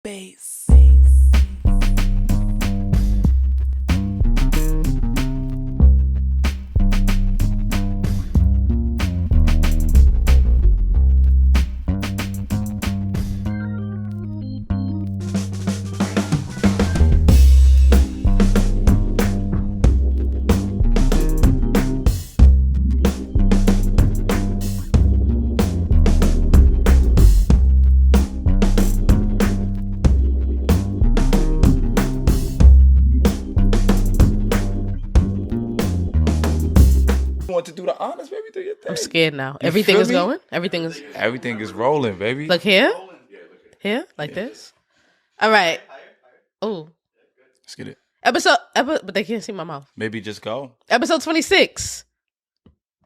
bass. To do the honors, baby. Do your thing. I'm scared now. Everything is going. Everything is rolling, baby. Look here, like this. All right. Oh, let's get it. Episode, but they can't see my mouth. Maybe just go. Episode 26.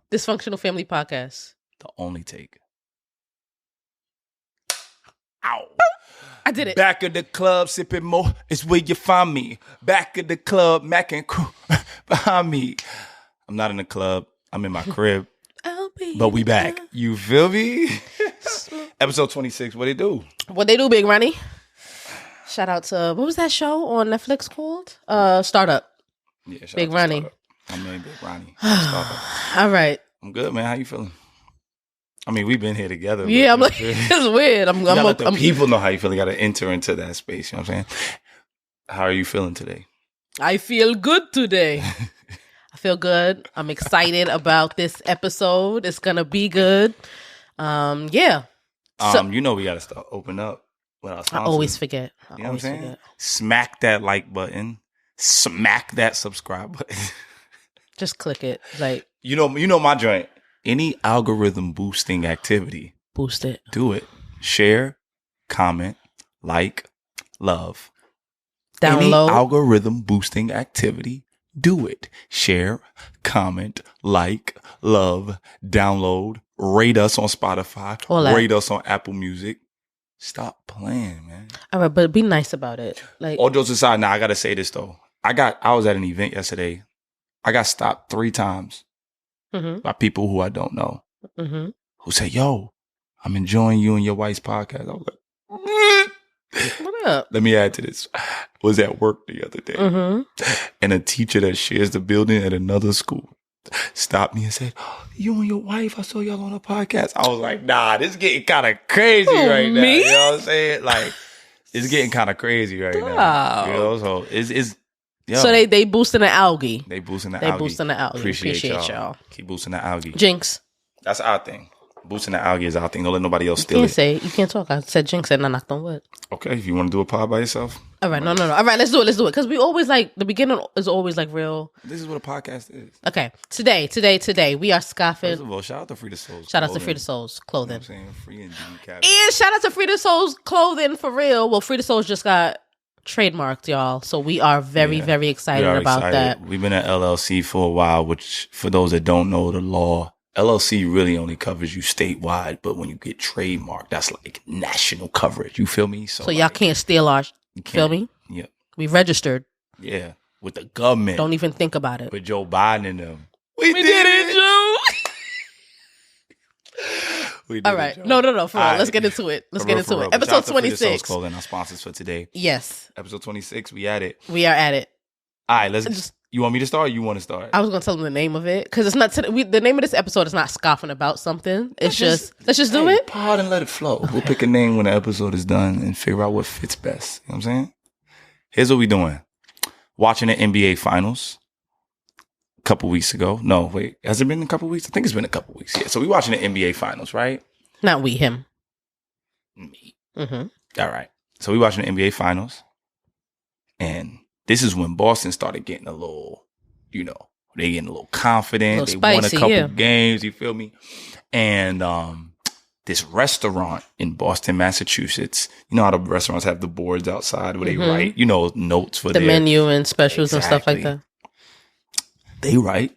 Dysfunctional Family Podcast. The only take. Ow. I did it. Back of the club, sipping more is where you find me. Back of the club, Mac and crew behind me. I'm not in the club. I'm in my crib. But we back. You feel me? Episode 26. What they do? What they do, Big Ronnie? Shout out to, what was that show on Netflix called? Startup. Yeah, Big Ronnie. I'm named Big Ronnie. Startup. All right. I'm good, man. How you feeling? I mean, we've been here together. Yeah, I'm like, it's weird. I'm let the people know how you feel. You got to enter into that space. You know what I'm saying? How are you feeling today? I feel good today. I feel good. I'm excited about this episode. It's gonna be good. Yeah. You know we gotta start open up with our sponsors. I always forget. You know what I'm saying? Forget. Smack that like button. Smack that subscribe button. Just click it. Like you know my joint. Any algorithm boosting activity. Boost it. Do it. Share, comment, like, love. Download. Any algorithm boosting activity. Do it. Share, comment, like, love, download, rate us on Spotify, rate us on Apple Music. Stop playing, man. All right, but be nice about it. Like all jokes aside, now I gotta say this though. I was at an event yesterday. I got stopped 3 times by people who I don't know. Who say, "Yo, I'm enjoying you and your wife's podcast." I was like, what up? Let me add to this. I was at work the other day, and a teacher that shares the building at another school stopped me and said, "Oh, you and your wife, I saw y'all on a podcast." I was like, "Nah, this is getting kind of crazy right now." You know what I'm saying? Like, it's getting kind of crazy right now. You know, so it's yo. So they boosting the algae. They boosting the algae. Appreciate y'all. Keep boosting the algae. Jinx. That's our thing. Boosting the algae is our thing. Don't let nobody else steal it. You can't talk. I said jinx and I knocked on wood. Okay, if you want to do a pod by yourself. All right, no. All right, let's do it. Because we always the beginning is always real. This is what a podcast is. Okay, today, we are scoffing. First of all, shout out to Free the Souls. Shout out to Free the Souls Clothing. You know what I'm saying? Free and and shout out to Free the Souls Clothing for real. Well, Free the Souls just got trademarked, y'all. So we are very, very excited about that. We've been at LLC for a while, which for those that don't know the law, LLC really only covers you statewide, but when you get trademarked, that's like national coverage. You feel me? So y'all can't steal our. Feel me? Yeah. We registered. Yeah, with the government. Don't even think about it. With Joe Biden and them. We did it, Joe. All right. No. For real. Let's get into it. Episode 26. Clothing, our sponsors for today. Yes. Episode 26. We at it. We are at it. All right. You want me to start or you want to start? I was going to tell them the name of it because it's not. The name of this episode is not scoffing about something. It's let's just do it. Pod and let it flow. Okay. We'll pick a name when the episode is done and figure out what fits best. You know what I'm saying? Here's what we doing. Watching the NBA Finals a couple weeks ago. No, wait. Has it been a couple weeks? I think it's been a couple weeks. Yeah. So we watching the NBA Finals, right? Not we, him. Me. All right. So we watching the NBA Finals. And this is when Boston started getting a little, they getting a little confident. They won a couple games, you feel me? And this restaurant in Boston, Massachusetts, you know how the restaurants have the boards outside where they write, notes for the menu and specials and stuff like that. They write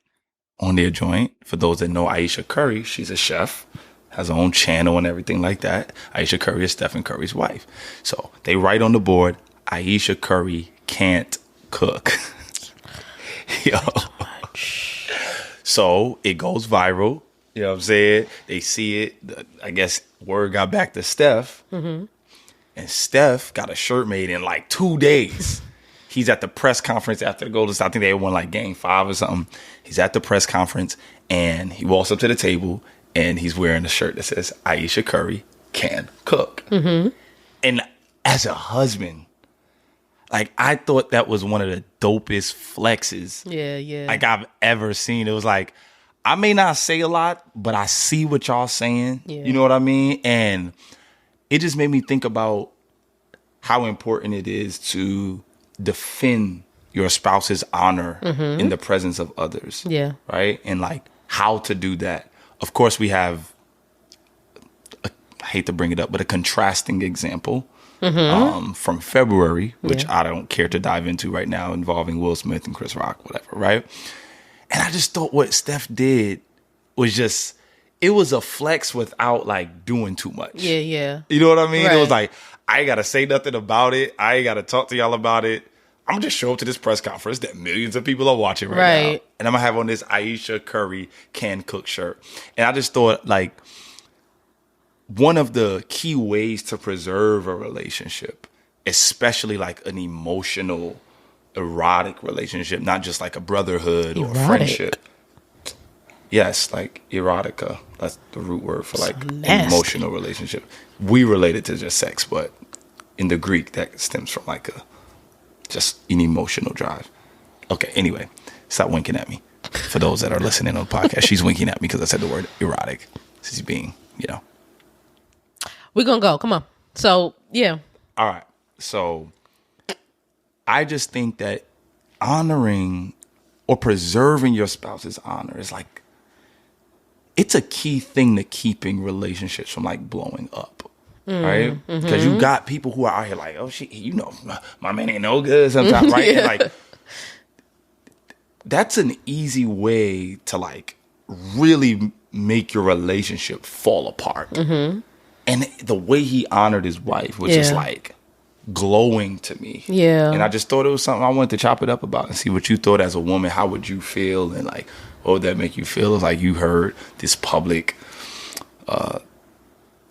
on their joint. For those that know Ayesha Curry, she's a chef, has her own channel and everything like that. Ayesha Curry is Stephen Curry's wife. So they write on the board, Ayesha Curry can't cook. Yo. So it goes viral. You know what I'm saying? They see it. I guess word got back to Steph. And And Steph got a shirt made in like 2 days. He's at the press conference after the Golden State. I think they won like game 5 or something. He's at the press conference and he walks up to the table and he's wearing a shirt that says Ayesha Curry can cook. Mm-hmm. And as a husband, like, I thought that was one of the dopest flexes like I've ever seen. It was like, I may not say a lot, but I see what y'all saying. Yeah. You know what I mean? And it just made me think about how important it is to defend your spouse's honor in the presence of others. Yeah. Right? And like how to do that. Of course, we have, I hate to bring it up, but a contrasting example from February, which I don't care to dive into right now, involving Will Smith and Chris Rock, whatever, right? And I just thought what Steph did was just, it was a flex without like doing too much. Yeah, yeah. You know what I mean? Right. It was like, I ain't got to say nothing about it. I ain't got to talk to y'all about it. I'm going to just show up to this press conference that millions of people are watching right now. And I'm going to have on this Ayesha Curry can cook shirt. And I just thought, like, one of the key ways to preserve a relationship, especially like an emotional, erotic relationship, not just like a brotherhood or friendship. Yes, like erotica. That's the root word for like an emotional relationship. We relate it to just sex, but in the Greek, that stems from like just an emotional drive. Okay, anyway, stop winking at me. For those that are listening on the podcast, she's winking at me because I said the word erotic. She's being, We're going to go. Come on. So, yeah. All right. So, I just think that honoring or preserving your spouse's honor is like, it's a key thing to keeping relationships from like blowing up, right? Because you got people who are out here like, oh shit, my man ain't no good sometimes, right? And like, that's an easy way to like really make your relationship fall apart. And the way he honored his wife was just like glowing to me. Yeah. And I just thought it was something I wanted to chop it up about and see what you thought as a woman. How would you feel? And like, what would that make you feel? It's like you heard this public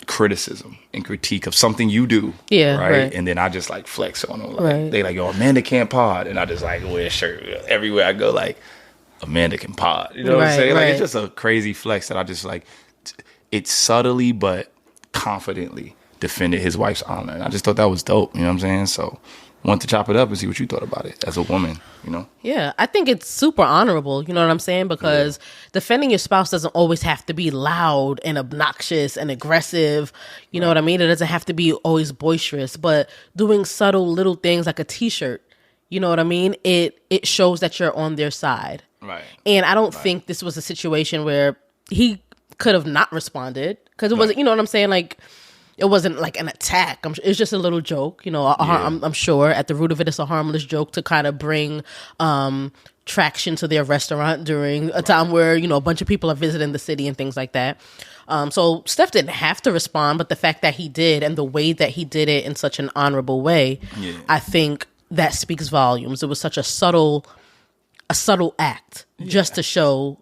criticism and critique of something you do. Yeah. Right. And then I just like flex on them. Like, they like, yo, Amanda can't pod. And I just like wear a shirt everywhere I go, like, Amanda can pod. You know what I'm saying? Like, it's just a crazy flex that I just like, it's subtly but confidently defended his wife's honor. And I just thought that was dope. You know what I'm saying? So wanted to chop it up and see what you thought about it as a woman, Yeah, I think it's super honorable, you know what I'm saying? Because defending your spouse doesn't always have to be loud and obnoxious and aggressive, you know what I mean? It doesn't have to be always boisterous, but doing subtle little things like a t-shirt, you know what I mean? It shows that you're on their side. Right. And I don't think this was a situation where he could have not responded because it wasn't, you know what I'm saying? Like, it wasn't like an attack. It's just a little joke, I'm sure at the root of it, it's a harmless joke to kind of bring traction to their restaurant during a time where, a bunch of people are visiting the city and things like that. So Steph didn't have to respond, but the fact that he did and the way that he did it in such an honorable way, I think that speaks volumes. It was such a subtle act just to show,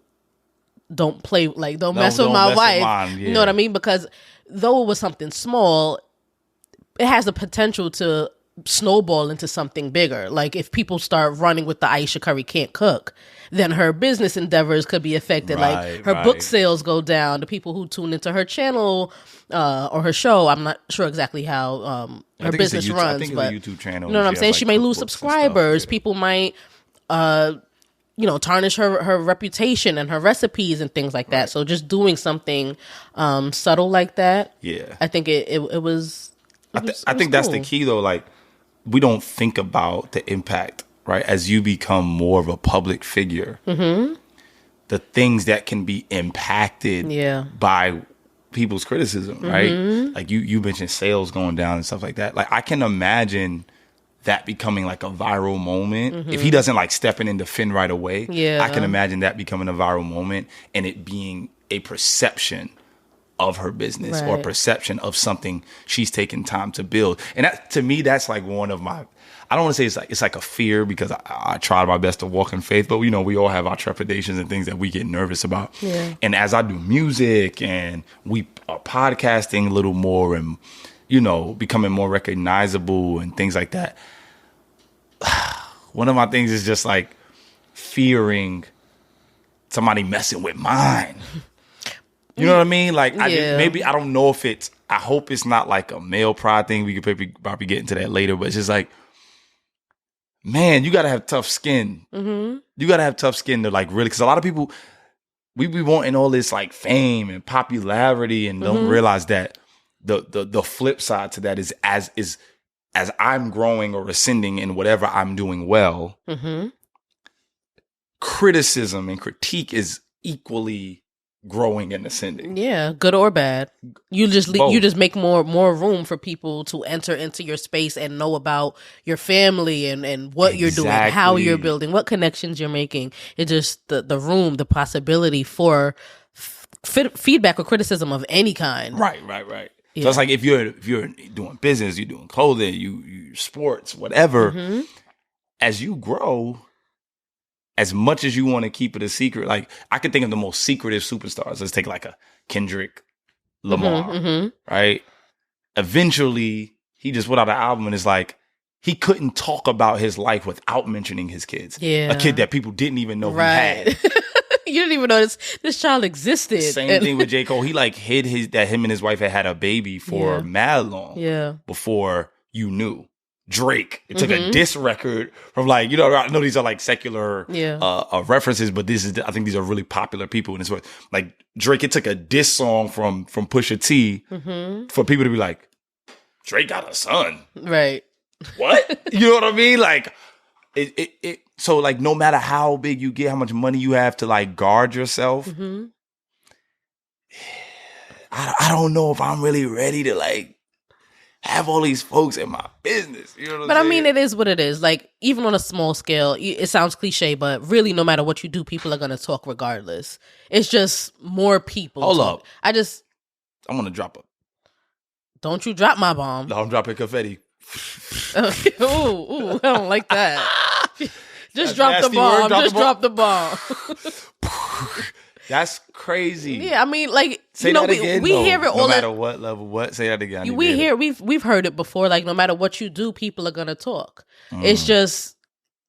don't mess with my wife. You know what I mean? Because though it was something small, it has the potential to snowball into something bigger. Like if people start running with the Ayesha Curry can't cook, then her business endeavors could be affected. Like her book sales go down. The people who tune into her channel or her show, I'm not sure exactly how her business runs. I think but it's a YouTube channel. You know what I'm saying? She may lose subscribers. People might tarnish her reputation and her recipes and things like that. So just doing something subtle like that, I think it was. I think that's the key though. Like, we don't think about the impact, right? As you become more of a public figure, the things that can be impacted by people's criticism, right? Like you mentioned sales going down and stuff like that. Like, I can imagine that becoming like a viral moment. If he doesn't like step in and defend right away, I can imagine that becoming a viral moment and it being a perception of her business or a perception of something she's taken time to build. And that, to me, that's like one of my, I don't want to say it's like a fear because I tried my best to walk in faith, but we all have our trepidations and things that we get nervous about. And as I do music and we are podcasting a little more and becoming more recognizable and things like that. One of my things is just like fearing somebody messing with mine. You know what I mean? Like, maybe I don't know if I hope it's not like a male pride thing. We could probably get into that later, but it's just like, man, you got to have tough skin. Mm-hmm. You got to have tough skin to like really, because a lot of people, we be wanting all this like fame and popularity and don't realize that the flip side to that is as I'm growing or ascending in whatever I'm doing well, criticism and critique is equally growing and ascending. Yeah, good or bad. You just make more room for people to enter into your space and know about your family and what you're doing, how you're building, what connections you're making. It's just the room, the possibility for feedback or criticism of any kind. Right. Yeah. So it's like if you're doing business, you're doing clothing, you sports, whatever, as you grow, as much as you want to keep it a secret, like I can think of the most secretive superstars. Let's take like a Kendrick Lamar, right? Eventually, he just put out an album and it's like, he couldn't talk about his life without mentioning his kids. Yeah. A kid that people didn't even know he had. You didn't even know this child existed. Same thing with J. Cole. He like hid that him and his wife had a baby for mad long before you knew. Drake. It took a diss record from like, I know these are like secular references, but I think these are really popular people. And it's like Drake, it took a diss song from Pusha T for people to be like, Drake got a son. Right. What? You know what I mean? Like so like no matter how big you get, how much money you have to like guard yourself, I don't know if I'm really ready to like have all these folks in my business. You know what I'm saying? I mean, it is what it is. Like, even on a small scale, it sounds cliche, but really, no matter what you do, people are going to talk regardless. It's just more people. Hold up. I'm going to drop Don't you drop my bomb. No, I'm dropping confetti. Ooh, I don't like that. Just drop the bomb. Drop the bomb. That's crazy. Yeah, I mean, like, say that again, we hear it all. No matter what level, what? Say that again. We've heard it before. Like, no matter what you do, people are gonna talk. It's just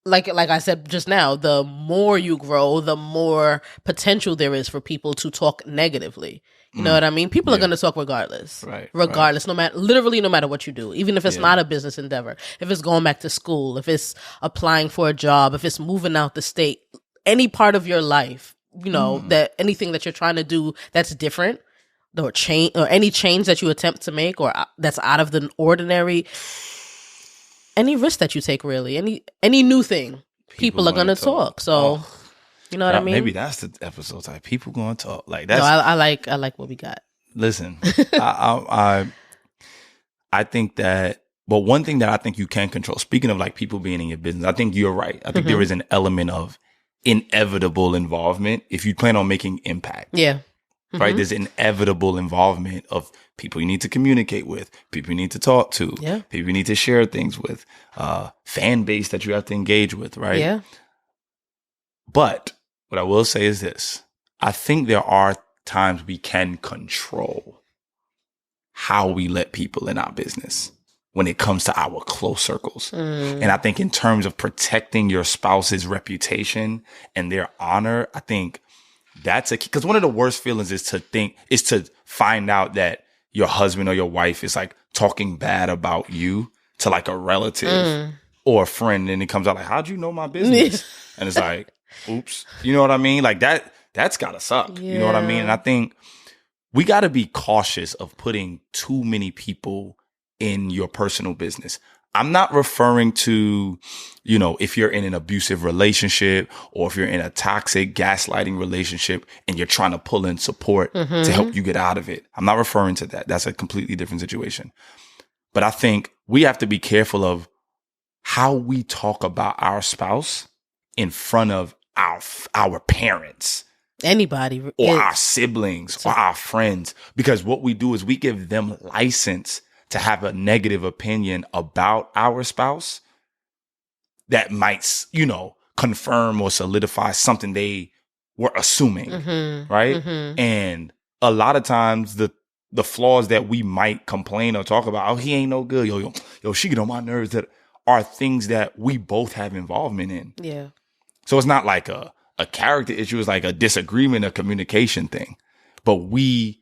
like I said just now. The more you grow, the more potential there is for people to talk negatively. You know what I mean? People are gonna talk regardless. Right. Regardless, no matter what you do, even if it's not a business endeavor, if it's going back to school, if it's applying for a job, if it's moving out the state, any part of your life. That anything that you're trying to do that's different or change or any change that you attempt to make or that's out of the ordinary, any risk that you take, really, any new thing, people are going to talk. So, you know what I mean? Maybe that's the episode type. People going to talk like that. No, I like what we got. Listen, I think that, but one thing that I think you can control, speaking of like people being in your business, I think you're right. I think there is an element of inevitable involvement if you plan on making impact. Yeah. Right? There's inevitable involvement of people you need to communicate with, people you need to talk to, people you need to share things with, fan base that you have to engage with, right? Yeah. But what I will say is this. I think there are times we can control how we let people in our business when it comes to our close circles. And I think in terms of protecting your spouse's reputation and their honor, I think that's a key. Because one of the worst feelings is to find out that your husband or your wife is like talking bad about you to like a relative or a friend. And it comes out like, how'd you know my business? And it's like, oops. You know what I mean? Like that's gotta suck. You know what I mean? And I think we gotta be cautious of putting too many people in your personal business. I'm not referring to, if you're in an abusive relationship or if you're in a toxic gaslighting relationship and you're trying to pull in support to help you get out of it. I'm not referring to that. That's a completely different situation. But I think we have to be careful of how we talk about our spouse in front of our parents. Anybody. Or our siblings or our friends. Because what we do is we give them license to have a negative opinion about our spouse that might, confirm or solidify something they were assuming, right? And a lot of times the the flaws that we might complain or talk about. Oh, he ain't no good. Yo, she get on my nerves. That are things that we both have involvement in. Yeah. So it's not like a character issue. It's like a disagreement, a communication thing. But we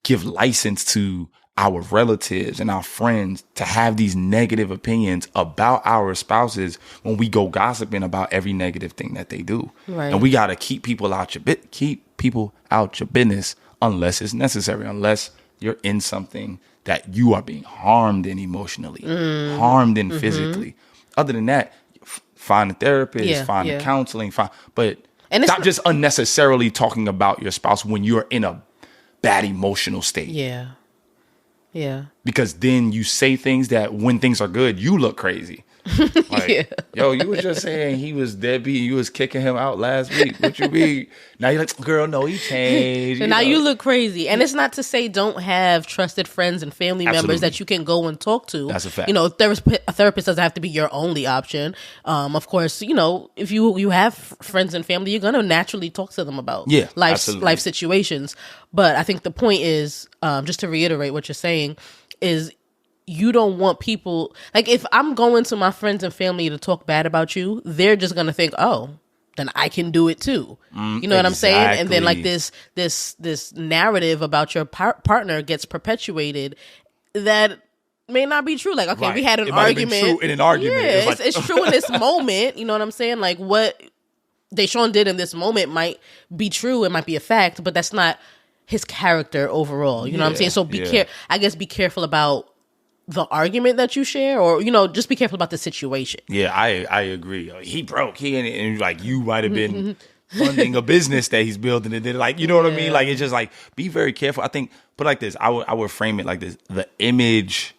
give license to our relatives and our friends to have these negative opinions about our spouses when we go gossiping about every negative thing that they do. Right. And we got to keep people out your business unless it's necessary, unless you're in something that you are being harmed in emotionally, harmed in physically. Other than that, find a therapist, find a counseling, but stop just unnecessarily talking about your spouse when you're in a bad emotional state. Yeah. Yeah. Because then you say things that when things are good, you look crazy. Like, yo, you was just saying he was deadbeat. You was kicking him out last week. What you mean? Now you're like, girl, no, he changed. And now you look crazy. And it's not to say don't have trusted friends and family members that you can go and talk to. That's a fact. You know, a therapist doesn't have to be your only option. Of course, you know, if you have friends and family, you're gonna naturally talk to them about life situations. But I think the point is, just to reiterate what you're saying, is you don't want people, like, if I'm going to my friends and family to talk bad about you, they're just going to think, oh, then I can do it too. You know what I'm saying? And then like this narrative about your partner gets perpetuated that may not be true. Like, okay, we had an argument. True in an argument. Yeah, it's true in this moment. You know what I'm saying? Like, what Dashawn did in this moment might be true. It might be a fact, but that's not his character overall. You know what I'm saying? So be careful about the argument that you share, or, you know, just be careful about the situation. Yeah, I agree. He broke. And like, you might have been funding a business that he's building, and then, like, you know what I mean? Like, it's just like, be very careful. I think, but like this, I would frame it like this: the image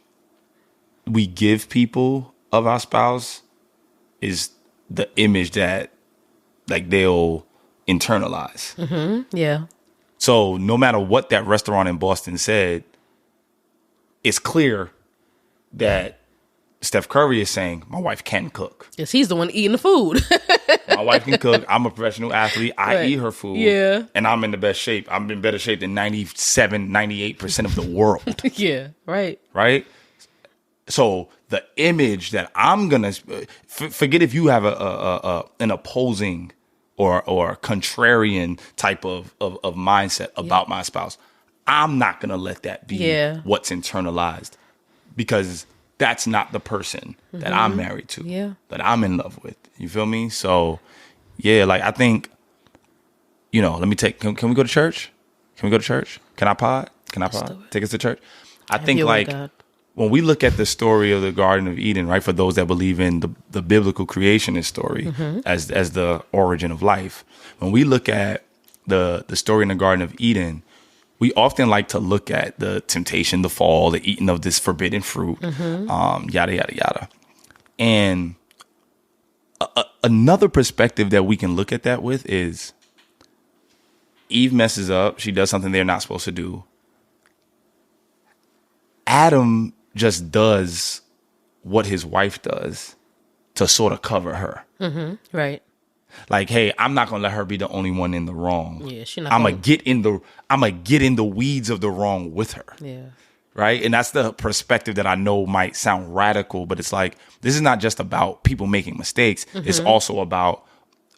we give people of our spouse is the image that, like, they'll internalize. Yeah. So no matter what that restaurant in Boston said, it's clear that Steph Curry is saying, my wife can cook. Yes, he's the one eating the food. My wife can cook. I'm a professional athlete. I eat her food. Yeah. And I'm in the best shape. I'm in better shape than 97, 98% of the world. Yeah, right. Right? So the image that I'm going to... Forget if you have an opposing or contrarian type of mindset about my spouse. I'm not going to let that be what's internalized, because that's not the person that I'm married to, that I'm in love with. You feel me? So, yeah, like, I think, you know, let me take, can we go to church? Can we go to church? Can I pod? Take us to church? I think, like, when we look at the story of the Garden of Eden, right, for those that believe in the biblical creationist story as the origin of life, when we look at the story in the Garden of Eden, we often like to look at the temptation, the fall, the eating of this forbidden fruit, yada, yada, yada. And another perspective that we can look at that with is Eve messes up. She does something they're not supposed to do. Adam just does what his wife does to sort of cover her. Right. Like, hey, I'm not gonna let her be the only one in the wrong. Yeah, she's not. I'm gonna get in the weeds of the wrong with her. Yeah. Right. And that's the perspective that I know might sound radical, but it's like, this is not just about people making mistakes. It's also about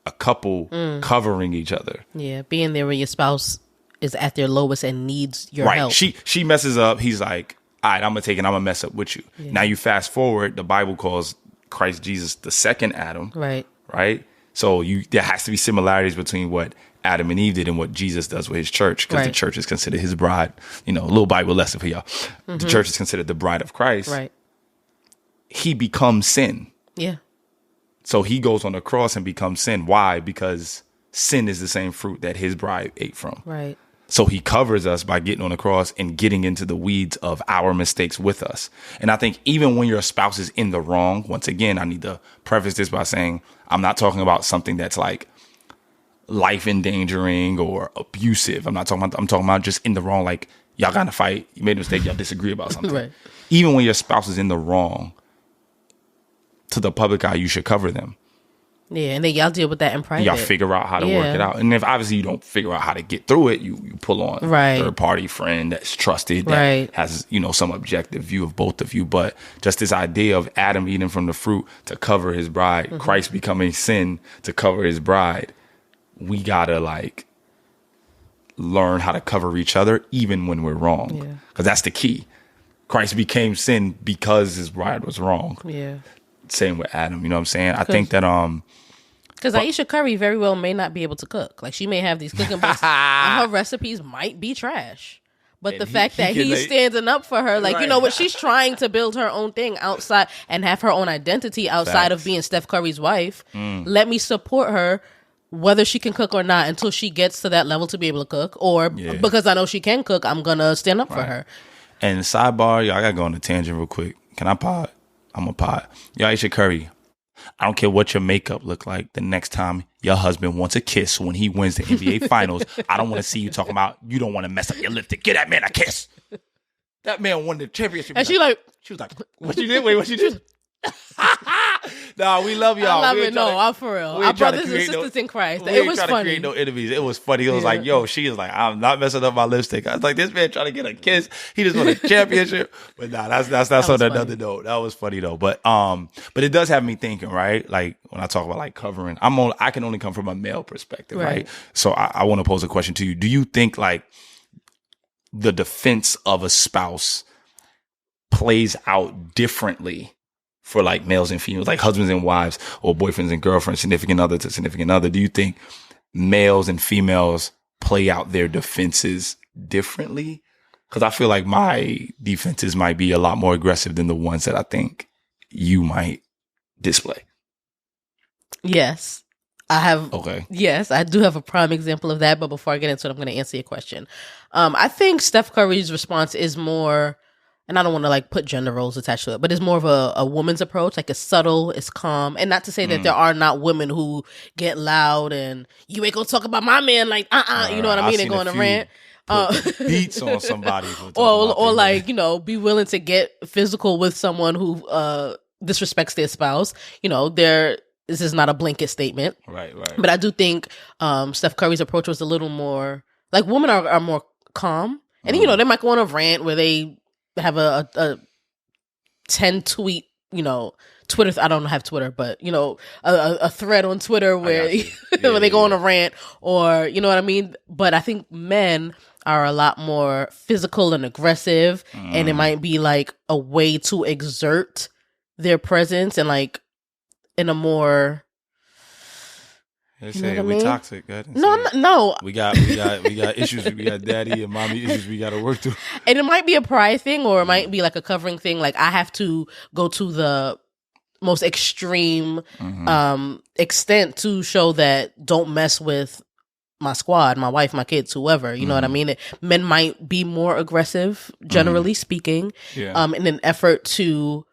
a couple covering each other. Yeah, being there when your spouse is at their lowest and needs your help. She messes up. He's like, all right, I'm gonna take it. I'm gonna mess up with you. Yeah. Now you fast forward. The Bible calls Christ Jesus the second Adam. Right. Right. So there has to be similarities between what Adam and Eve did and what Jesus does with his church, because the church is considered his bride. You know, a little Bible lesson for y'all. The church is considered the bride of Christ. Right. He becomes sin. Yeah. So he goes on the cross and becomes sin. Why? Because sin is the same fruit that his bride ate from. Right. So he covers us by getting on the cross and getting into the weeds of our mistakes with us. And I think even when your spouse is in the wrong, once again, I need to preface this by saying, I'm not talking about something that's like life endangering or abusive. I'm talking about just in the wrong, like, y'all got to fight. You made a mistake. Y'all disagree about something. Right. Even when your spouse is in the wrong, to the public eye, you should cover them. Yeah, and then y'all deal with that in private. Y'all figure out how to work it out. And if obviously you don't figure out how to get through it, you pull on a third party friend that's trusted, that has, some objective view of both of you. But just this idea of Adam eating from the fruit to cover his bride, Christ becoming sin to cover his bride, we gotta learn how to cover each other even when we're wrong. Because that's the key. Christ became sin because his bride was wrong. Yeah. Same with Adam, you know what I'm saying? I think that because Ayesha Curry very well may not be able to cook. Like, she may have these cooking books and her recipes might be trash. But the fact that he's standing up for her, you know what, she's trying to build her own thing outside and have her own identity outside of being Steph Curry's wife. Let me support her, whether she can cook or not, until she gets to that level to be able to cook. Or because I know she can cook, I'm going to stand up for her. And sidebar, y'all, I got to go on a tangent real quick. Can I pod? I'm a pod. Yo, Ayesha Curry, I don't care what your makeup look like. The next time your husband wants a kiss when he wins the NBA Finals, I don't want to see you talking about you don't want to mess up your lipstick. Get that man a kiss. That man won the championship. And she was like, what you did? Wait, what you did? Nah, we love y'all. I love it. No, I'm for real. Our brothers and sisters in Christ. It was funny. Create no enemies. It was funny. It was like, yo, she is like, I'm not messing up my lipstick. I was like, this man trying to get a kiss. He just won a championship. But nah, that's on another note. That was funny though. But it does have me thinking, right? Like when I talk about covering, I can only come from a male perspective, right? So I want to pose a question to you. Do you think the defense of a spouse plays out differently for males and females, husbands and wives, or boyfriends and girlfriends, significant other to significant other? Do you think males and females play out their defenses differently? Because I feel like my defenses might be a lot more aggressive than the ones that I think you might display. Yes. I have. Okay. Yes, I do have a prime example of that. But before I get into it, I'm going to answer your question. I think Steph Curry's response is more, and I don't want to put gender roles attached to it, but it's more of a woman's approach. It's subtle, it's calm. And not to say that there are not women who get loud and you ain't gonna talk about my man you know what I mean? And go on a rant. Beats on somebody. or be willing to get physical with someone who disrespects their spouse. This is not a blanket statement. Right. But I do think Steph Curry's approach was a little more, women are more calm. And, they might go on a rant where they have a 10 tweet, Twitter. I don't have Twitter, but a thread on Twitter where when they go on a rant, or you know what I mean. But I think men are a lot more physical and aggressive, and it might be a way to exert their presence and in a more. They say we toxic. No. We got issues. We got daddy and mommy issues we got to work through. And it might be a pride thing, or it might be a covering thing. I have to go to the most extreme extent to show that don't mess with my squad, my wife, my kids, whoever. You know what I mean? Men might be more aggressive, generally speaking, in an effort to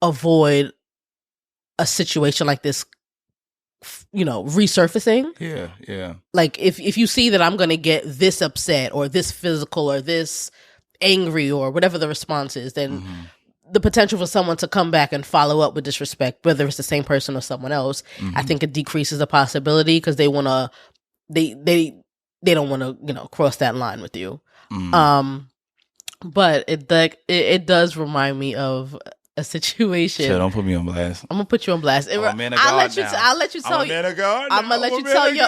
avoid a situation like this resurfacing. Yeah. If you see that I'm going to get this upset or this physical or this angry or whatever the response is, then the potential for someone to come back and follow up with disrespect, whether it's the same person or someone else, I think it decreases the possibility because they want to, they don't want to, cross that line with you. But it does remind me of a situation. So don't put me on blast. I'm gonna put you on blast. I'm a man of God now. I'll let you tell I'm a man of God now. I'm gonna let you tell you.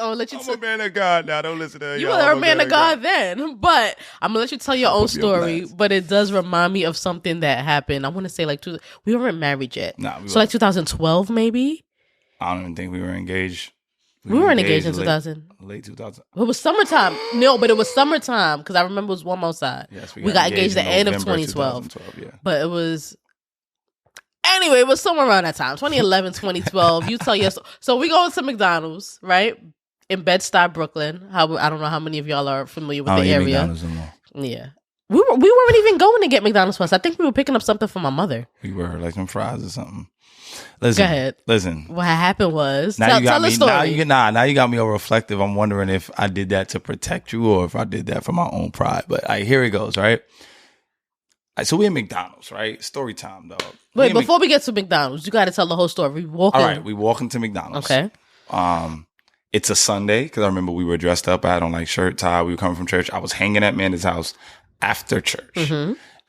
I'm a man of God now. Don't listen to you. You were a man of God then, but I'm gonna let you tell your own story. But it does remind me of something that happened. I want to say we weren't married yet. Nah, so 2012 maybe. I don't even think we were engaged. We weren't engaged in 2000. Late 2000. It was summertime. No, but it was summertime because I remember it was warm outside. Yes, we got engaged at the end of 2012. Yeah. But it was... Anyway, it was somewhere around that time. 2011, 2012. You tell us. So we go to McDonald's, right? In Bed-Stuy, Brooklyn. I don't know how many of y'all are familiar with the area. McDonald's anymore. Yeah. We weren't even going to get McDonald's first. I think we were picking up something for my mother. We were, some fries or something. Listen, go ahead. Listen. What happened was now tell the story. Now you got me all reflective. I'm wondering if I did that to protect you or if I did that for my own pride. But here it goes, right? So we in McDonald's, right? Storytime, dog. Wait, before we get to McDonald's, you got to tell the whole story. All right, we walk into McDonald's. Okay. It's a Sunday because I remember we were dressed up. I had on like shirt, tie. We were coming from church. I was hanging at Amanda's house after church.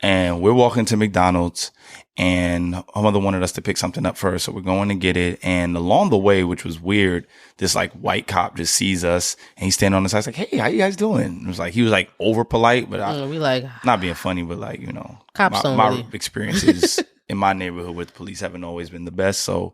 And we're walking to McDonald's, and her mother wanted us to pick something up first. So we're going to get it. And along the way, which was weird, this like white cop just sees us, and he's standing on the side. He's like, "Hey, how you guys doing?" It was like, he was like over polite, but we like, not being funny, but like, you know, cops my experiences in my neighborhood with police haven't always been the best. So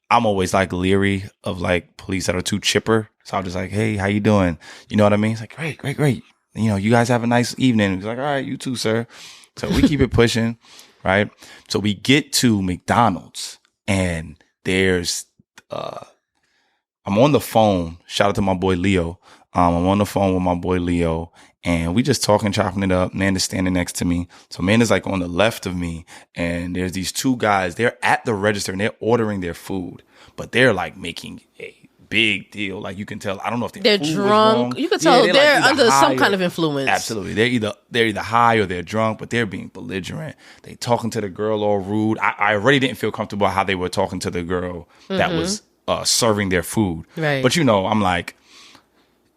I'm always like leery of like police that are too chipper. So I'm just like, "Hey, how you doing?" You know what I mean? It's like, great. You know, you guys have a nice evening. He's like, "All right, you too, sir." So we keep it pushing, right? So we get to McDonald's, and there's, I'm on the phone. Shout out to my boy Leo. I'm on the phone with my boy Leo, and we just talking, chopping it up. Amanda's standing next to me. So Amanda's like on the left of me, and there's these two guys. They're at the register, and they're ordering their food, but they're like making a big deal. Like, you can tell, I don't know if they're drunk. You can tell they're like under some kind of influence. Absolutely. They're either high or they're drunk, but they're being belligerent. They talking to the girl all rude. I already didn't feel comfortable how they were talking to the girl that was serving their food. Right. But, you know, I'm like,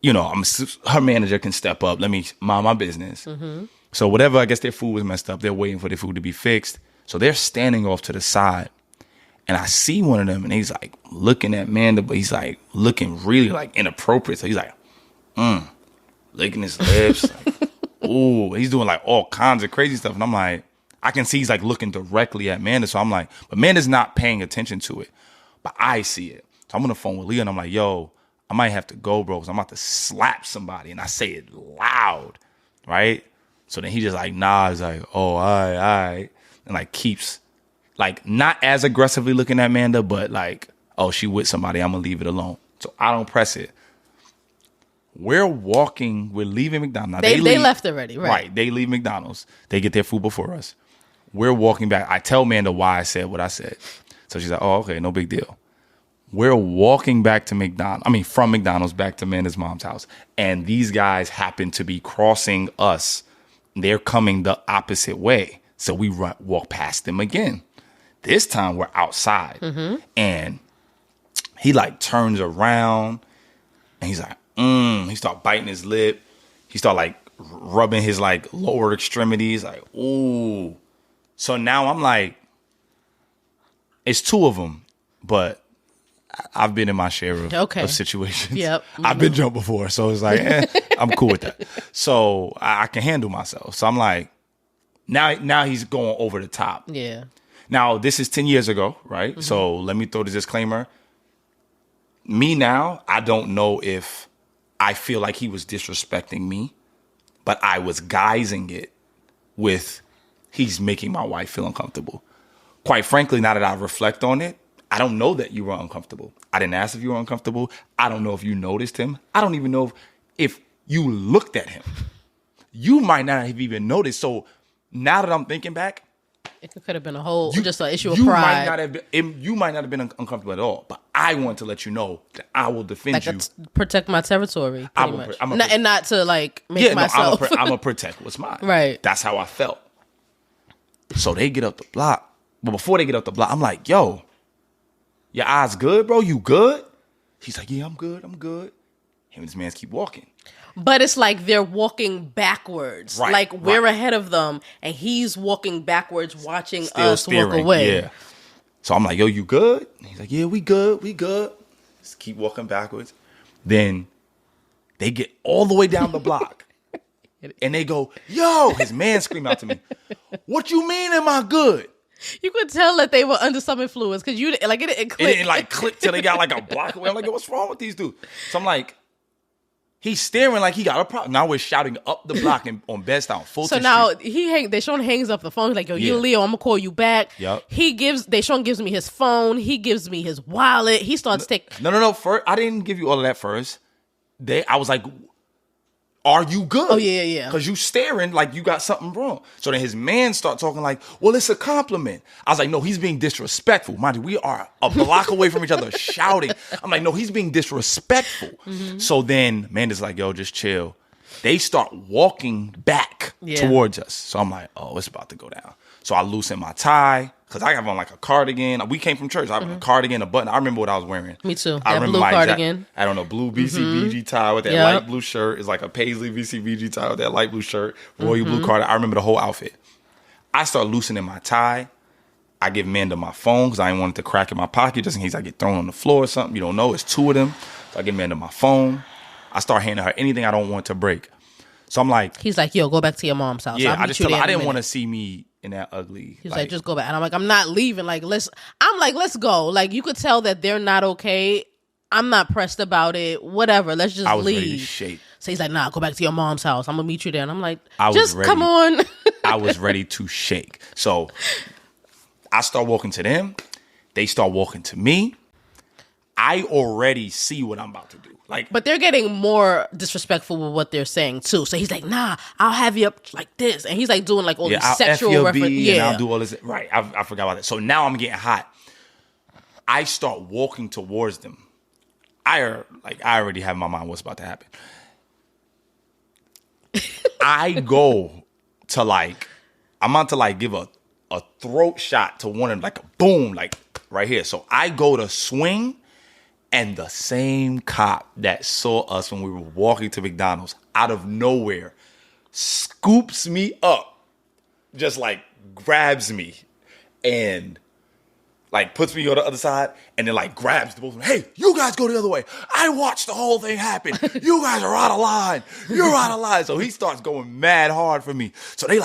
you know, her manager can step up. Let me mind my business. So whatever, I guess their food was messed up. They're waiting for their food to be fixed. So they're standing off to the side. And I see one of them, and he's like looking at Amanda, but he's like looking really like inappropriate. So he's like, licking his lips. Like, ooh, he's doing like all kinds of crazy stuff. And I'm like, I can see he's like looking directly at Amanda. So I'm like, but Amanda's not paying attention to it. But I see it. So I'm on the phone with Leah, and I'm like, yo, I might have to go, bro, because I'm about to slap somebody. And I say it loud, right? So then he just like nods, like, oh, all right. And like keeps like not as aggressively looking at Amanda, but like, oh, she with somebody, I'm gonna leave it alone. So I don't press it. We're leaving McDonald's. They left already, right? Right, they leave McDonald's. They get their food before us. We're walking back. I tell Amanda why I said what I said. So she's like, oh, okay, no big deal. We're walking back to from McDonald's back to Amanda's mom's house. And these guys happen to be crossing us. They're coming the opposite way. So we walk past them again. This time we're outside, and he like turns around, and he's like, he start biting his lip. He start like rubbing his like lower extremities, like, ooh. So now I'm like, it's two of them, but I've been in my share of situations. Yep. I've been jumped before, so it's like, I'm cool with that. So I can handle myself. So I'm like, now he's going over the top. Yeah. Now, this is 10 years ago, right? So let me throw the disclaimer. Me now, I don't know if I feel like he was disrespecting me, but I was guising it with he's making my wife feel uncomfortable. Quite frankly, now that I reflect on it, I don't know that you were uncomfortable. I didn't ask if you were uncomfortable. I don't know if you noticed him. I don't even know if you looked at him. You might not have even noticed. So now that I'm thinking back, it could have been just an issue of pride. You might not have been uncomfortable at all, but I want to let you know that I will defend you. Protect my territory, and not to like make myself. I'm going to protect what's mine. Right. That's how I felt. So they get up the block. But before they get up the block, I'm like, yo, your eyes good, bro? You good? He's like, yeah, I'm good. Him and his mans keep walking. But it's like they're walking backwards. Right, like we're ahead of them, and he's walking backwards, watching Still us steering, walk away. Yeah. So I'm like, yo, you good? And he's like, yeah, we good. Just keep walking backwards. Then they get all the way down the block. And they go, yo, his man screamed out to me, what you mean am I good? You could tell that they were under some influence because it didn't click. It didn't like click till they got like a block away. I'm like, yo, what's wrong with these dudes? So I'm like, he's staring like he got a problem. Now we're shouting up the block on Bedstown, Fulton So now Street. Deshawn hangs up the phone. He's like, yo, you Leo, I'm gonna call you back. Yep. Deshawn gives me his phone. He gives me his wallet. He starts taking. No. First, I didn't give you all of that first. I was like, are you good? Oh, yeah. Because you staring like you got something wrong. So then his man start talking like, well, it's a compliment. I was like, no, he's being disrespectful. Mind you, we are a block away from each other shouting. I'm like, no, he's being disrespectful. So then Amanda's like, yo, just chill. they start walking back towards us. So I'm like, oh, it's about to go down. So I loosen my tie because I have on like a cardigan. We came from church. I have a cardigan, a button. I remember what I was wearing. Me too. I remember blue my cardigan. I don't know, blue BCBG tie with that light blue shirt. It's like a paisley BCBG tie with that light blue shirt, royal blue cardigan. I remember the whole outfit. I start loosening my tie. I give Amanda my phone because I didn't want it to crack in my pocket just in case I get thrown on the floor or something. You don't know. It's two of them. So I give Amanda my phone. I start handing her anything I don't want to break. So I'm like... He's like, yo, go back to your mom's house. Yeah, I just tell her I didn't want to see me in that ugly... He's like, just go back. And I'm like, I'm not leaving. Let's go. Like, you could tell that they're not okay. I'm not pressed about it. Whatever. Let's just leave. I was ready to shake. So he's like, nah, go back to your mom's house. I'm going to meet you there. And I'm like, come on. I was ready to shake. So I start walking to them. They start walking to me. I already see what I'm about to do. But they're getting more disrespectful with what they're saying too. So he's like, nah, I'll have you up like this. And he's like doing like all these sexual references. Yeah, I'll do all this. Right. I forgot about that. So now I'm getting hot. I start walking towards them. I already have in my mind what's about to happen. I go to I'm about to give a throat shot to one of them, like a boom, like right here. So I go to swing, and the same cop that saw us when we were walking to McDonald's out of nowhere scoops me up, just grabs me and puts me on the other side and then grabs the both of them. Hey, you guys go the other way. I watched the whole thing happen. You guys are out of line. You're out of line. So he starts going mad hard for me. So they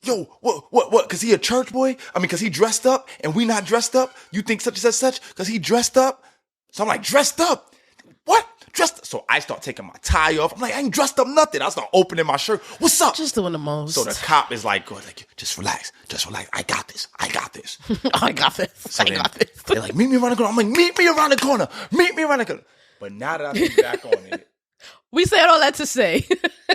yo, what? Because he a church boy? I mean, because he dressed up and we not dressed up? You think such and such? Because he dressed up? So I'm like, dressed up? What? Dressed up? So I start taking my tie off. I'm like, I ain't dressed up nothing. I start opening my shirt. What's up? Just doing the most. So the cop is just relax. I got this. I got this. They're like, meet me around the corner. I'm like, meet me around the corner. But now that I think back on it, we said all that to say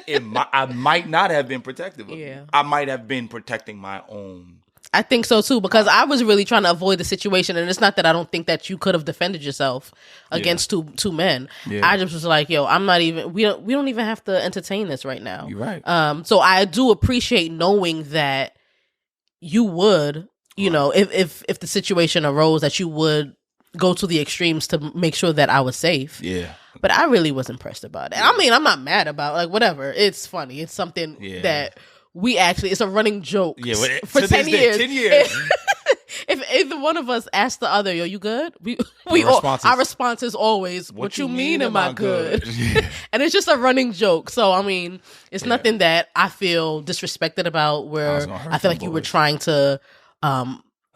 I might not have been protective of you. I might have been protecting my own. I think so too, because I was really trying to avoid the situation, and it's not that I don't think that you could have defended yourself against two men. Yeah. I just was like, yo, I'm not even. We don't even have to entertain this right now. You're right. So I do appreciate knowing that you would, know, if the situation arose, that you would go to the extremes to make sure that I was safe. Yeah. But I really was impressed about it. I mean, I'm not mad about it. Whatever. It's funny. It's something that. It's a running joke for 10 years. 10 years. If either one of us asks the other, yo, you good? Our response is always, what you mean am I good? And it's just a running joke. So, I mean, it's nothing that I feel disrespected about, where I feel like you were trying to...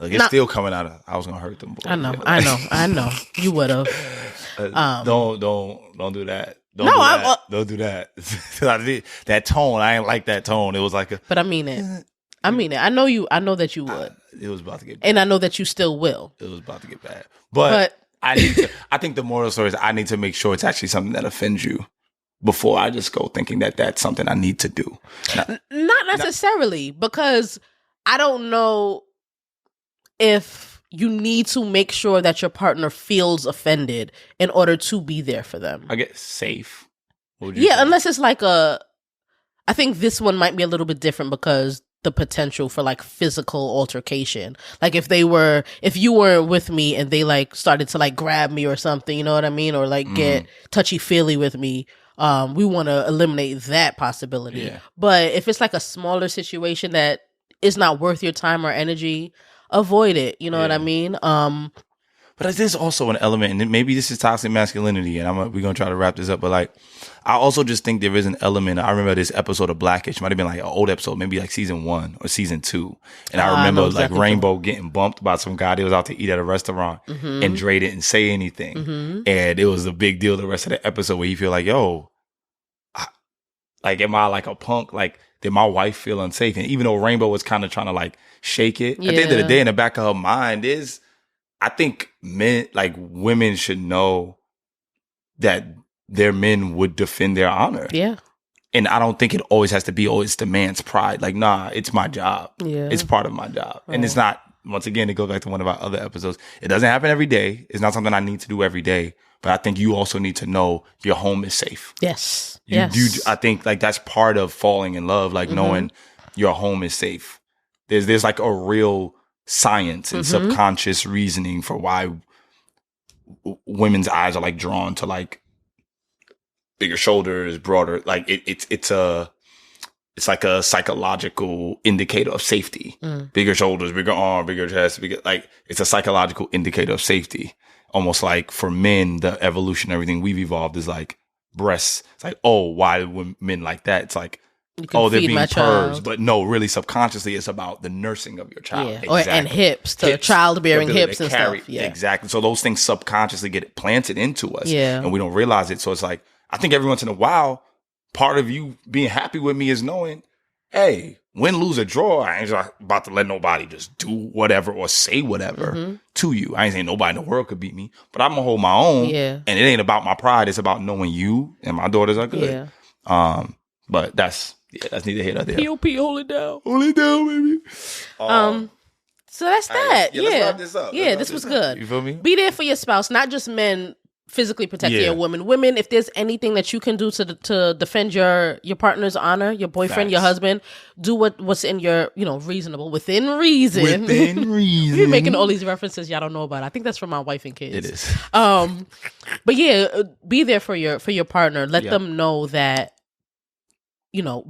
it's still coming out of, I was going to hurt them boys. I know. You would have. Don't do that. Don't do that. That tone, I ain't like that tone. It was like But I mean it. I know that you would. It was about to get bad. And I know that you still will. It was about to get bad. But I think the moral story is I need to make sure it's actually something that offends you before I just go thinking that that's something I need to do. Not necessarily, because I don't know if you need to make sure that your partner feels offended in order to be there for them. I get safe. Unless it's I think this one might be a little bit different because the potential for physical altercation. If you weren't with me and they started to grab me or something, you know what I mean? Or get touchy feely with me. We want to eliminate that possibility. Yeah. But if it's a smaller situation that is not worth your time or energy, avoid it. You know what I mean? But there's also an element, and maybe this is toxic masculinity, and we're going to try to wrap this up, but I also just think there is an element. I remember this episode of Blackish, might have been an old episode, maybe season 1 or season 2. And I remember exactly Rainbow getting bumped by some guy that was out to eat at a restaurant, and Dre didn't say anything. And it was a big deal the rest of the episode where he feel yo, am I a punk? Did my wife feel unsafe? And even though Rainbow was kind of trying to shake it, at the end of the day, in the back of her mind is, I think women should know that their men would defend their honor. Yeah. And I don't think it always has to be, it's the man's pride. Nah, it's my job. Yeah. It's part of my job. Oh. And it's not, once again, it goes back to one of our other episodes. It doesn't happen every day. It's not something I need to do every day. but I think you also need to know your home is safe. Yes. I think like that's part of falling in love, like knowing your home is safe. There's like a real science and subconscious reasoning for why women's eyes are like drawn to like bigger shoulders, broader. Like it's like a psychological indicator of safety. Bigger shoulders, bigger arm, bigger chest, like it's a psychological indicator of safety. Almost like for men, the evolution, everything we've evolved is like breasts. It's like, oh, why do men like that? It's like, oh, they're being purged. But no, really subconsciously, it's about the nursing of your child. Yeah. Exactly. And hips, childbearing hips and stuff. Yeah. Exactly. So those things subconsciously get planted into us. Yeah. And we don't realize it. So it's like, I think every once in a while, part of you being happy with me is knowing, hey, win, lose, or draw, I ain't just about to let nobody just do whatever or say whatever to you. I ain't saying nobody in the world could beat me, but I'm going to hold my own. Yeah. And it ain't about my pride. It's about knowing you and my daughters are good. Yeah. But that's neither here nor there. P.O.P. hold it down. Hold it down, baby. So that's that. Right, let's wrap this up. Yeah, this was good. You feel me? Be there for your spouse, not just men physically protecting your women. Women, if there's anything that you can do to defend your partner's honor, your boyfriend, your husband, do what's in your, reasonable, within reason. Within reason. We're making all these references y'all don't know about. I think that's from My Wife and Kids. It is. But yeah, be there for your partner. Let them know that,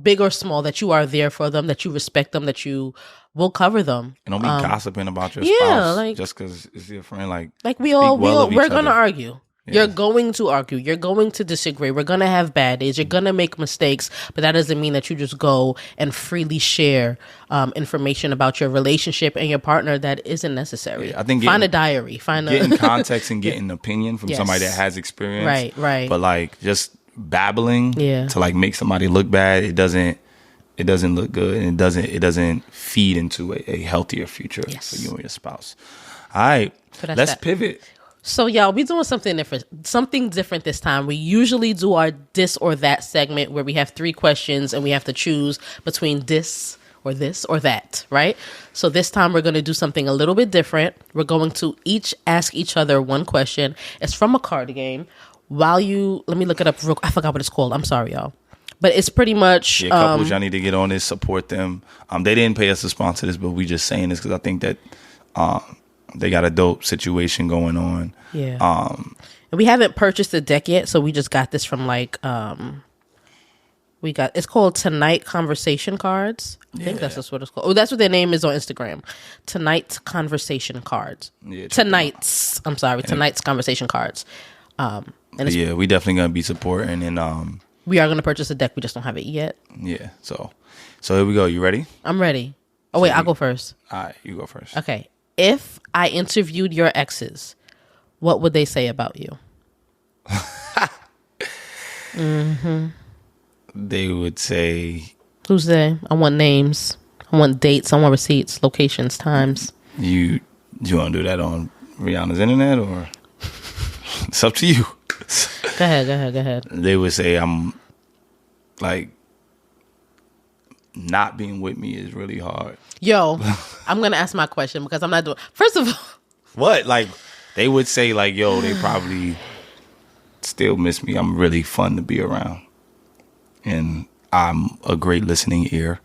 big or small, that you are there for them, that you respect them, that you will cover them. And don't be gossiping about your spouse just because it's your friend. Like we're gonna argue. Yeah. You're going to argue. You're going to disagree. We're going to have bad days. You're going to make mistakes, but that doesn't mean that you just go and freely share information about your relationship and your partner that isn't necessary. Yeah, I think find a diary. Getting context and getting opinion from somebody that has experience. Right. But like just babbling to like make somebody look bad, it doesn't look good, and it doesn't feed into a healthier future for you and your spouse. All right, let's pivot. So, y'all, we're doing something different this time. We usually do our this or that segment where we have 3 questions and we have to choose between this or that, right? So this time we're going to do something a little bit different. We're going to each ask each other one question. It's from a card game. Let me look it up. I forgot what it's called. I'm sorry, y'all. But it's pretty much... couples, y'all need to get on this, support them. They didn't pay us to sponsor this, but we just saying this because I think that... they got a dope situation going on. Yeah. And we haven't purchased the deck yet, so we just got this from it's called Tonight Conversation Cards. I think that's just what it's called. Oh, that's what their name is on Instagram. Tonight's Conversation Cards. Yeah, Tonight's Conversation Cards. We definitely gonna be supporting, and we are gonna purchase a deck. We just don't have it yet. Yeah. So here we go. You ready? I'm ready. Oh wait, I'll go first. All right, you go first. Okay. If I interviewed your exes, what would they say about you? They would say... Who's they? I want names. I want dates. I want receipts, locations, times. You want to do that on Rihanna's internet, or... It's up to you. Go ahead. They would say I'm... Like... Not being with me is really hard. Yo, I'm going to ask my question because I'm not doing... First of all... What? Like, they would say, like, yo, they probably still miss me. I'm really fun to be around. And I'm a great listening ear.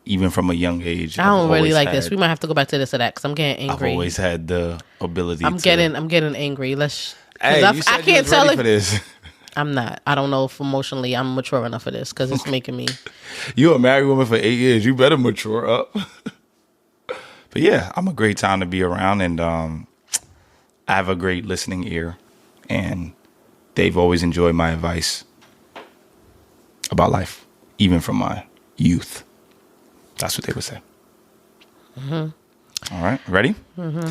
Even from a young age. I don't really like this. We might have to go back to this or that because I'm getting angry. I've always had the ability I'm getting angry. Hey, you said I can't tell for this. I'm not. I don't know if emotionally I'm mature enough for this because it's making me... You're a married woman for 8 years. You better mature up. But yeah, I'm a great time to be around, and I have a great listening ear, and they've always enjoyed my advice about life, even from my youth. That's what they would say. Mm-hmm. All right, ready? Mm-hmm.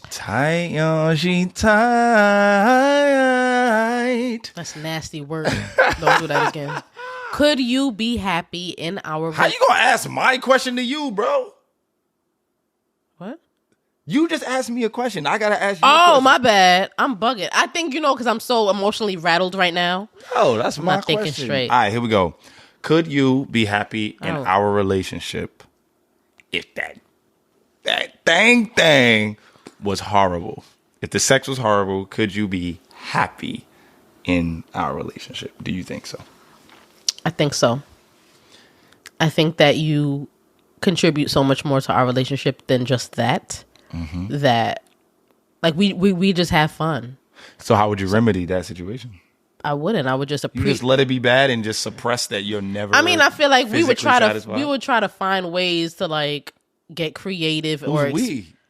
Tight, yo, she tight. That's nasty word. Don't do that again. Could you be happy in our... How you gonna ask my question to you, bro? What? You just asked me a question. I gotta ask you. Oh, my bad. I'm bugging. I think because I'm so emotionally rattled right now. Oh, that's I'm my not question. Thinking straight. All right, here we go. Could you be happy in our relationship if that thing was horrible? if the sex was horrible, could you be happy in our relationship? Do you think so? I think so. I think that you contribute so much more to our relationship than just that. Mm-hmm. That, like, we just have fun. So how would you remedy that situation? I wouldn't. I would just You just let it be bad and just suppress that you're never. I mean, I feel like we would try satisfied? to find ways to like get creative.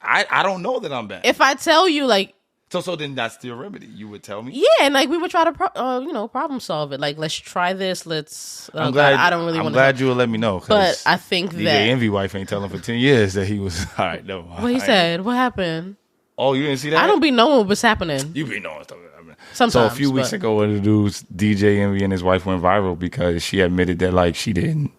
I don't know that I'm bad. If I tell you, like, so then that's your remedy. You would tell me. Yeah, and like we would try to problem solve it. Like, let's try this. Let's. I'm glad. I don't really. I'm glad you would let me know. But I think DJ that Envy wife ain't telling for 10 years that he was all right. No. What he said? What happened? Oh, you didn't see that? I don't be knowing what's happening. You be knowing stuff. Sometimes, so a few weeks ago, one of the dudes, DJ Envy and his wife went viral because she admitted that like she didn't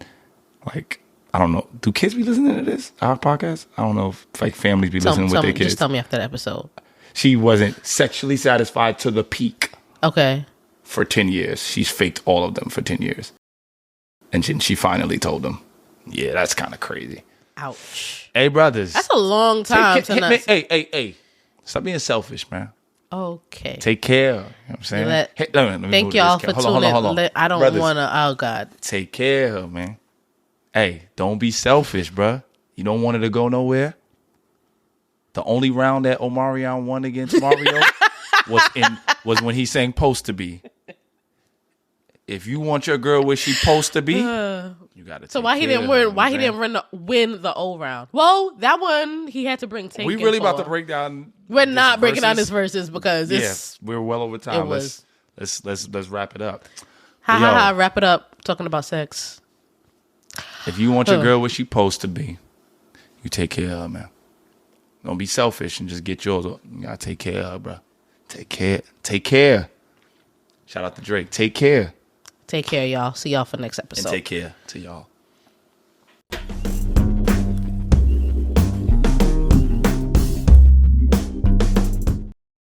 like. I don't know. Do kids be listening to this our podcast? I don't know if like families be listening with their kids. Just tell me after the episode. She wasn't sexually satisfied to the peak. Okay. For 10 years, she's faked all of them for 10 years, and she finally told them, "Yeah, that's kind of crazy." Ouch. Hey, brothers, that's a long time. Hey, stop being selfish, man. Okay. Take care. You know what I'm saying? Let me thank y'all for tuning in. Hold on. I don't want to. Oh, God. Take care, man. Hey, don't be selfish, bruh. You don't want it to go nowhere. The only round that Omarion won against Mario was when he sang "Post to Be." If you want your girl where she supposed to be, you got to. So why he didn't win? Why he didn't win the O round? Well, that one he had to bring. We really about to break down. We're not breaking down his verses because we're well over time. Let's wrap it up. Wrap it up. Talking about sex. If you want your girl where she supposed to be, you take care of her, man. Don't be selfish and just get yours. You gotta take care of her, bro. Take care. Take care. Shout out to Drake. Take care. Take care, y'all. See y'all for the next episode. And take care to y'all.